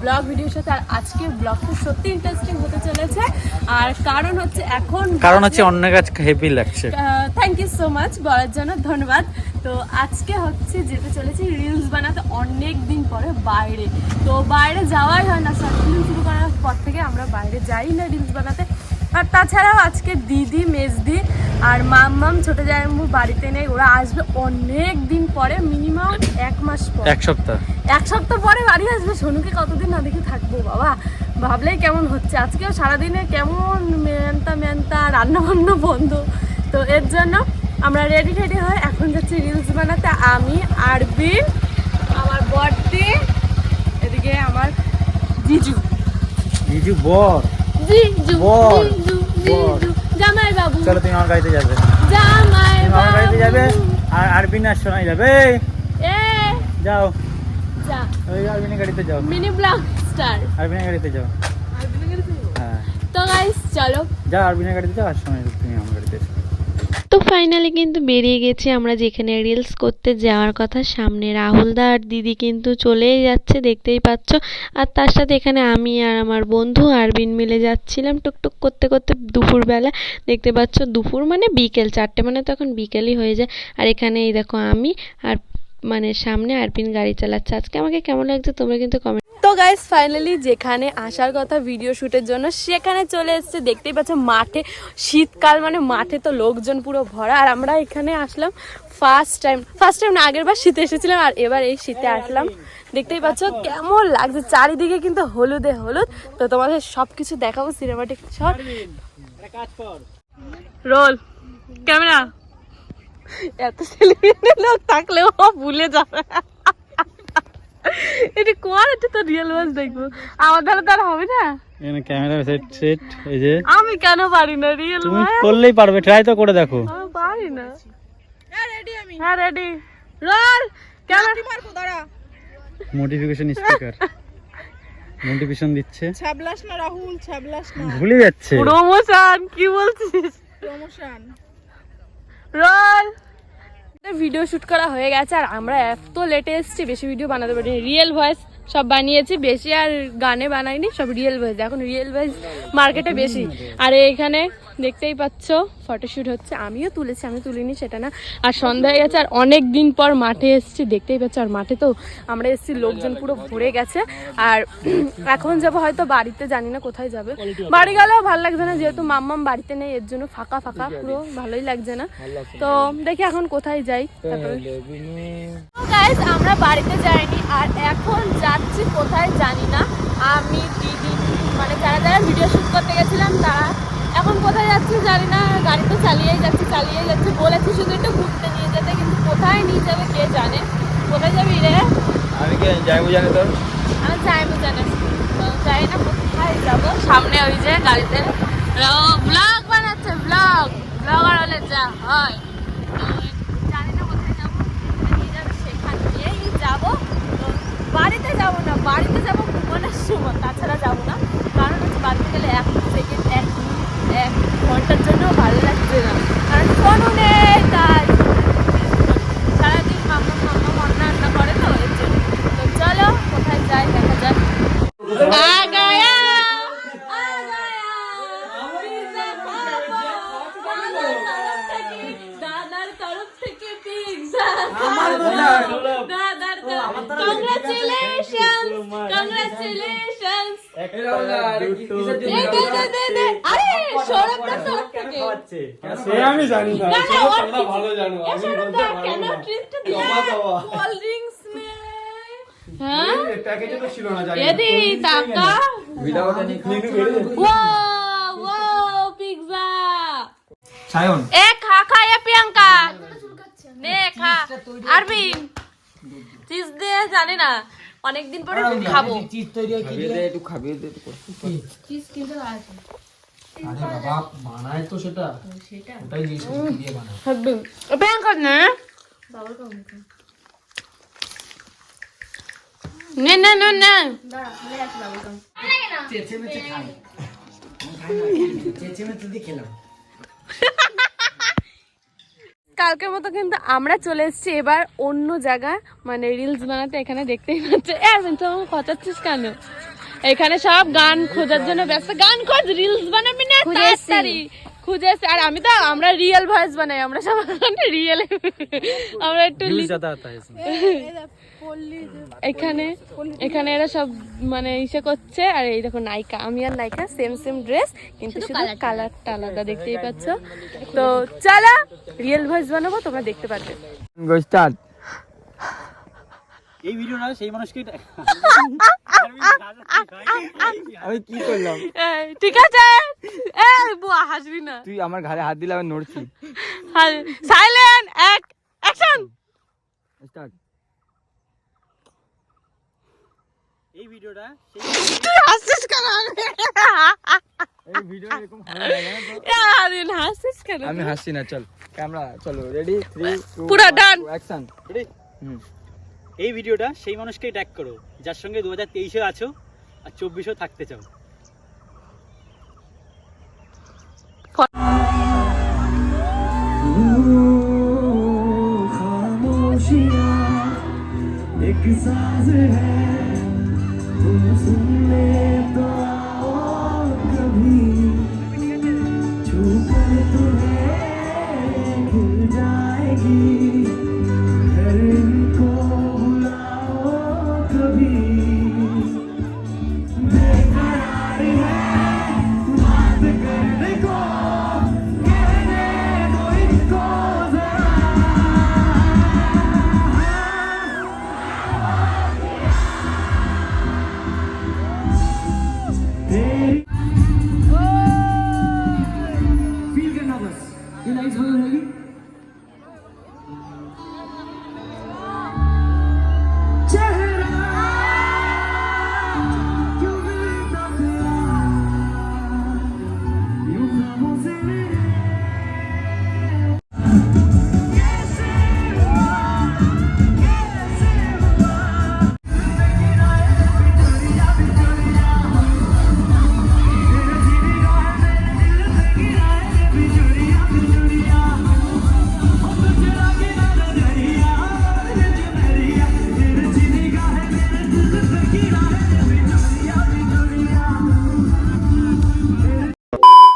Blog ভিডিওর সাথে। আর আজকের ব্লগটা সত্যি ইন্টারেস্টিং হতে চলেছে। আর কারণ হচ্ছে অন্য কাজ হেভি লাগছে। থ্যাংক ইউ সো মাচ বলার জন্য, ধন্যবাদ। তো আজকে হচ্ছে যেতে চলেছি রিলস বানাতে অনেক দিন পরে বাইরে। তো বাইরে যাওয়াই হয় না, শর্ট ফিল্ম শুরু করার পর থেকে আমরা বাইরে যাই না রিলস বানাতে। আর তাছাড়াও আজকে দিদি, মেজদি আর মাম্মাম ছোট জামাইবাবু বাড়িতে নেই, ওরা আসবে অনেক দিন পরে, মিনিমাম 1 মাস পর, এক সপ্তাহ পরে বাড়ি আসবে। সোনুকে কতদিন না দেখে থাকবো বাবা, ভাবলেই কেমন হচ্ছে। আজকেও সারাদিনে কেমন মেনতা রান্না বান্না বন্ধ। তো এর জন্য আমরা রেডি হয়ে এখন যাচ্ছি রিলস বানাতে। আমি, আরবিন, আমার বড়দি, এদিকে আমার জিজু বর, জামাই বাবু। চলো তুমি আমার গাড়িতে যাবে, আমার গাড়িতে যাবে। আর আরবিন আর শোনাই যাবে। যাও ওই আরবিনের গাড়িতে যাও, মিনি ব্লগ স্টার আরবিনের গাড়িতে যাও। হ্যাঁ তো গাইস চলো, যাও আরবিনের গাড়িতে যাও, আর শোনাই তুমি আমার গাড়িতে এসো। তো ফাইনালি কিন্তু বেরিয়ে গেছি আমরা যেখানে রিলস করতে যাওয়ার কথা। সামনে রাহুলদা আর দিদি কিন্তু চলেই যাচ্ছে, দেখতেই পাচ্ছ। আর তার সাথে এখানে আমি আর আমার বন্ধু আরবিন মিলে যাচ্ছিলাম টুকটুক করতে করতে। দুপুরবেলা দেখতে পাচ্ছ, দুপুর মানে বিকেল 4টে, মানে তো এখন বিকেলই হয়ে যায়। আর এখানে এই দেখো আমি আর মানে সামনে আরবিন গাড়ি চালাচ্ছে। আজকে আমাকে কেমন লাগছে তোমরা কিন্তু কমেন্ট। তো গাইস ফাইনালি যেখানে আসার কথা ভিডিও শ্যুটের জন্য সেখানে চলে এসেছে। দেখতেই পাচ্ছ মাঠে, শীতকাল মানে মাঠে তো লোকজন পুরো ভরা। আর আমরা এখানে আসলাম ফার্স্ট টাইম না, আগের বার শীতে এসেছিলাম আর এবার এই শীতে আসলাম। দেখতেই পাচ্ছ কেমন লাগছে, চারিদিকে কিন্তু হলুদে হলুদ। তো তোমাদের সব কিছু দেখাবো, সিনেমাটিক শট। Roll camera. এত সেলিব্রিটি লোক থাকলেও ভুলে যাবে। এটা কোয়ার, এটা তো রিয়েল ওয়াজ দেখবো। আমার দ্বারা তার হবে না। এখানে ক্যামেরা সেট এই যে। আমি কেন পারি না রিয়েল ওয়াজ? তুমি করলেই পারবে, ট্রাই তো করে দেখো। আমি পারি না। হ্যাঁ রেডি আমি। হ্যাঁ রেডি। রোল ক্যামেরা মারবো, দাঁড়া। মোটিভেশন স্পিকার মোটিভেশন দিচ্ছে। ছাবলাস না রাহুল, ছাবলাস না। ভুলে যাচ্ছে। প্রমোশন কি বলছিস? প্রমোশন। রোল। ভিডিও শুট করা হয়ে গেছে আর আমরা এত লেটে এসেছি, বেশি ভিডিও বানাতে পারিনি। রিয়েল ভয়েস সব বানিয়েছি, বেশি আর গানে বানাইনি, সব রিয়েল ভয়েস। এখন রিয়েল ভয়েস মার্কেটে বেশি। আর এখানে দেখতেই পাচ্ছ ফটোশুট হচ্ছে, আমিও তুলেছি, আমি তুলিনি সেটা না। আর সন্ধ্যা হয়ে গেছে আর অনেক দিন পর মাঠে এসেছি, দেখতেই পাচ্ছ। আর মাঠে তো আমরা এসেছি, লোকজন পুরো ভরে গেছে। আর এখন যাবো হয়তো বাড়িতে, জানি না কোথায় যাবে। বাড়ি গেলেও ভালো লাগছে না, যেহেতু মাম্মাম বাড়িতে নেই, এর জন্য ফাঁকা ফাঁকা পুরো, ভালোই লাগছে না। তো দেখি এখন কোথায় যাই। তারপরে গাইস আমরা বাড়িতে যাইনি আর এখন যাচ্ছি কোথায় জানি না। আমি, দিদি, মানে যারা যারা ভিডিও শুট করতে গেছিলাম তারা এখন কোথায় যাচ্ছি জানি না। গাড়ি তো চালিয়েই যাচ্ছে বলেছি শুধু একটু ঘুরতে নিয়ে যেতে, কিন্তু কোথায় নিয়ে যাবে কে জানে। কোথায় যাবি রে? আমি কি যাইবো জানি তো, আমি যাইবো জানি তো, যাই না কোথায় যাবো। সামনে ওই যে গাড়িতে ব্লগ বানাচ্ছে, ব্লগার হলে যা হয়। জানি না কোথায় যাবো, নিয়ে যাবে সেখান দিয়েই যাবো। বাড়িতে যাবো না, বাড়িতে যাবো ঘুমানোর সময়, তাছাড়া যাবো না। কারণ হচ্ছে বাড়িতে গেলে 1 সেকেন্ড 1 মিনিট 1 ঘন্টার জন্য ভালো লাগছে না, কারণ ফোনও নেই। তাই সারাদিন মাম্মা রান্না করে তো, এর জন্য। তো চলো কোথায় যাই দেখা যাক। দাদার তরফ থেকে পিৎজা। Congratulations! আমি জানি না, ভালো জানো। কেন ট্রিটটা দিলা? কোল্ড ড্রিঙ্কস মে হ্যাঁ প্যাকেজে তো ছিল না, জানি এদি টাকা উইদাউট এনি ওয়াও পিৎজা সায়ন। এ খা এ প্রিয়াঙ্কা নে খা। আরবিন চিজ দিয়ে জানি না, অনেকদিন পরে খাবো। চিজ তৈরি হয় কি দিয়ে? একটু খাবিয়ে দে, একটু চিজ কিন্তু আছে। আরে বাবা বানায় তো সেটা, ওটাই জিজ্ঞেস করছি কি দিয়ে বানায়। আরবিন প্রিয়াঙ্কা নে বাবার কাম নে নে নে নে দাঁড়া আমি রাখি বাবার কাম। চেঁচে মেচে খাই, চেঁচে মেচে দিয়ে খেলাম। কালকের মতো কিন্তু আমরা চলে এসেছি এবার অন্য জায়গা, মানে রিলস বানাতে। এখানে দেখতেই পাচ্ছ। আরবিন তো আমাকে খচাচ্ছিস কেন? এখানে সব গান খোঁজার জন্য ব্যস্ত, গান খোঁজ, রিলস বানাবি না তাড়াতাড়ি খুঁজে এসে। আর আমরা রিয়েল ভয়েস বানাই, আমরা সব রিয়েল, আমরা একটু এখানে এখানে এরা সব মানে ইসে করছে। আর এই দেখো নায়িকা, আমি আর নায়িকা সেম সেম ড্রেস, কিন্তু শুধু কালারটা আলাদা, দেখতেই পাচ্ছ। তো চলো রিয়েল ভয়েস বানাবো, তোমরা দেখতে পারবে। এই ভিডিওটা সেই মানুষকে আমি কি করলাম? ঠিক আছে, বুয়া হাসবি না, তুই আমার ঘাড়ে হাত দিলে আমি নড়ছি। Silent, action, start. এই ভিডিওটা তুই হাসছিস কেন? এই ভিডিও এরকম ভালো লাগে না তো? হাসছিস কেন? আমি হাসছি না। চল ক্যামেরা চলো, রেডি 3 2 পুরো ডান, অ্যাকশন। রেডি। এই ভিডিওটা সেই মানুষকে ট্যাগ করো যার সঙ্গে 2023-এ আছো আর 24-এও থাকতে চাও।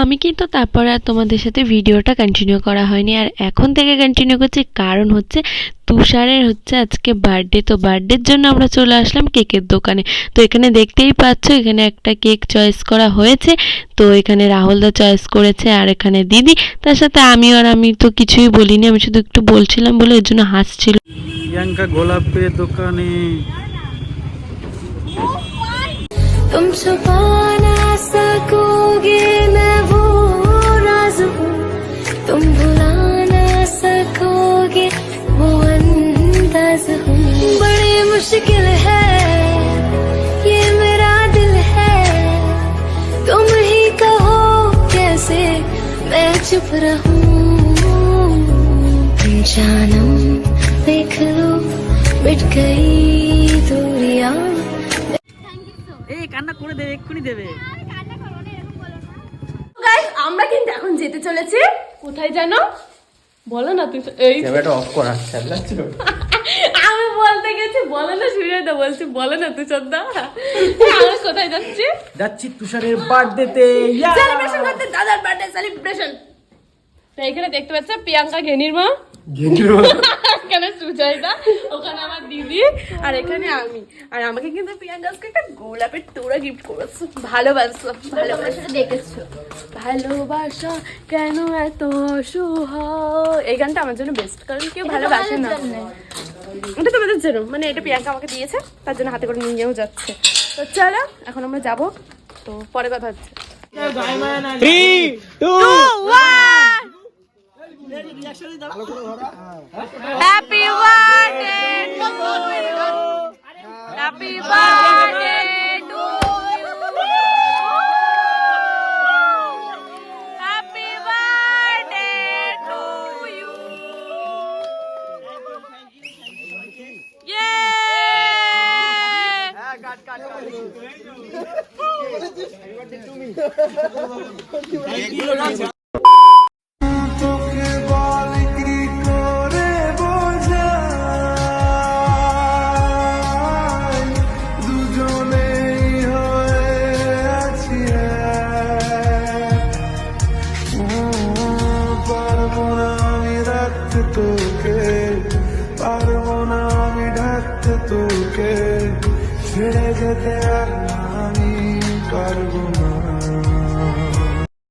আমি কিন্তু তারপরে আর তোমাদের সাথে ভিডিওটা কন্টিনিউ করা হয়নি, আর এখন থেকে কন্টিনিউ করছি, কারণ হচ্ছে তুষারের হচ্ছে আজকে বার্থডে। তো বার্থডের জন্য আমরা চলে আসলাম কেকের দোকানে। তো এখানে দেখতেই পাচ্ছ এখানে একটা কেক চয়েস করা হয়েছে। তো এখানে রাহুলদা চয়েস করেছে, আর এখানে দিদি, তার সাথে আমি তো কিছুই বলিনি, আমি শুধু একটু বলছিলাম বলে এর জন্য হাসছিল। প্রিয়াঙ্কা গোলাপের দোকানে। तुम छुपा ना सकोगे मैं वो राज हूँ, तुम भुला ना सकोगे वो अंदाज हूँ। बड़ी मुश्किल है ये मेरा दिल है, तुम ही कहो कैसे मैं चुप रहूँ। जानम देख लो मिट गई दूरियां। এই কান্না করে দেবে, এক্ষুনি দেবে। গাইস আমরা কিন্তু এখন যেতে চলেছি কোথায় জানো? বলো না তুই। এই ক্যামেরাটা অফ করা চালাচ্ছো। আমি বলতে গেছি বলো না, সুরেদা বলছি বলো না তুই চন্দা। আমরা কোথায় যাচ্ছি? যাচ্ছি তুষারের বার্থডেতে, সেলিব্রেশন করতে, দাদার বার্থডে সেলিব্রেশন। তো এখানে দেখতে পাচ্ছ প্রিয়াঙ্কা ঘেনির মা, এখানে সুজয়দা, ওখানে আমার দিদি, আর এখানে আমি। আর আমাকে কিন্তু প্রিয়াঙ্কা আজকে একটা গোলাপের তোড়া গিফট করেছে। ভালোবাসা দেখেছো, ভালোবাসা কেন এত অসহায়, এই গানটা আমার জন্য বেস্ট, কারণ কেউ ভালোবাসে না। এটা তোমাদের জন্য, মানে এটা প্রিয়াঙ্কা আমাকে দিয়েছে, তার জন্য হাতে করে নিয়েও যাচ্ছে। তো চলো এখন আমরা যাবো, তো পরে কথা হচ্ছে। 3 2 1 Happy birthday to you. Happy birthday to you. Happy birthday to you. Yeah. থেকে ছেড়ে যেতে আর আমি পারবো